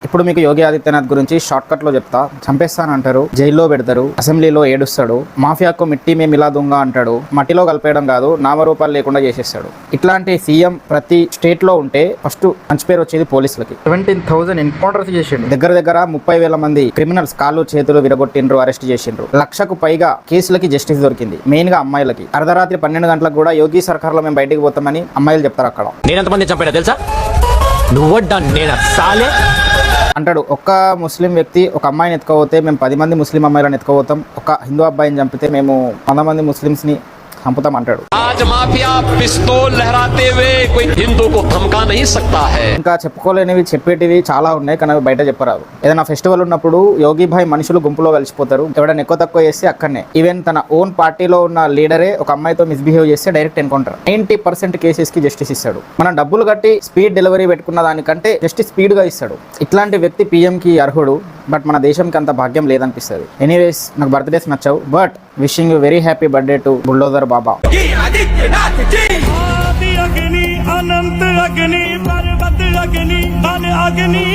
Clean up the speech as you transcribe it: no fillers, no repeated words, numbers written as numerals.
ఇప్పుడు మీకు యోగి ఆదిత్యనాథ్ గురించి షార్ట్ కట్ లో చెప్తా. చంపేస్తానంటారు, జైల్లో పెడతారు, అసెంబ్లీలో ఏడుస్తాడు, మాఫియాకు మిట్టి మే మిలా దొంగ అంటాడు, మట్టిలో కలిపేయడం కాదు నామరూపాలు లేకుండా చేసేస్తాడు. ఇట్లాంటి సీఎం ప్రతి స్టేట్ లో ఉంటే ఫస్ట్ మంచి పేరు వచ్చేది పోలీసులకి. 17,000 ఎన్కౌంటర్స్ చేసిండు. దగ్గర 30,000 మంది క్రిమినల్స్ కాళ్ళు చేతులు విరగొట్టిండ్రు, అరెస్ట్ చేసిండ్రు. 1,00,000కు పైగా కేసులకి జస్టిస్ దొరికింది. మెయిన్ గా అమ్మాయిలకి. అర్ధరాత్రి 12 గంటలకు కూడా యోగి సర్కార్ లో మేము బయటికి పోతామని అమ్మాయిలు చెప్తారు అక్కడ. నేనెంతమంది చంపాడో తెలుసా? నువ్వడ్డా నేనా సాలే అంటాడు. ఒక్క ముస్లిం వ్యక్తి ఒక అమ్మాయిని ఎత్తుకోపోతే మేము 10 మంది ముస్లిం అమ్మాయిలను ఎత్తుకోపోతాం, ఒక హిందూ అబ్బాయిని చంపితే మేము 100 మంది ముస్లిమ్స్ ని చంపుతాం అంటాడు. ఇంకా చెప్పుకోలేనివి చెప్పేటివి చాలా ఉన్నాయి, కానీ అవి బయట చెప్పరాదు. ఏదైనా ఫెస్టివల్ ఉన్నప్పుడు యోగి భాయ్ మనుషులు గుంపులో కలిసిపోతారు. ఎవడైనా ఎక్కువ తక్కువ చేస్తే అక్కడనే ఈవెన్ తన ఓన్ పార్టీలో ఉన్న లీడరే ఒక అమ్మాయితో మిస్బిహేవ్ చేస్తే డైరెక్ట్ ఎన్కౌంటర్. 90% కేసెస్ కి జస్టిస్ ఇస్తాడు. మనం డబ్బులు కట్టి స్పీడ్ డెలివరీ పెట్టుకున్న దానికంటే జస్టిస్ స్పీడ్ గా ఇస్తాడు. ఇట్లాంటి వ్యక్తి పీఎం కి అర్హుడు. బట్ మన దేశంకి అంత భాగ్యం లేదనిపిస్తుంది. ఎనీవేస్, నాకు బర్త్డేస్ నచ్చావు, but wishing you very happy birthday to bulldozer Baba. अनंत अग्नि पर्वत अग्नि बल अग्नि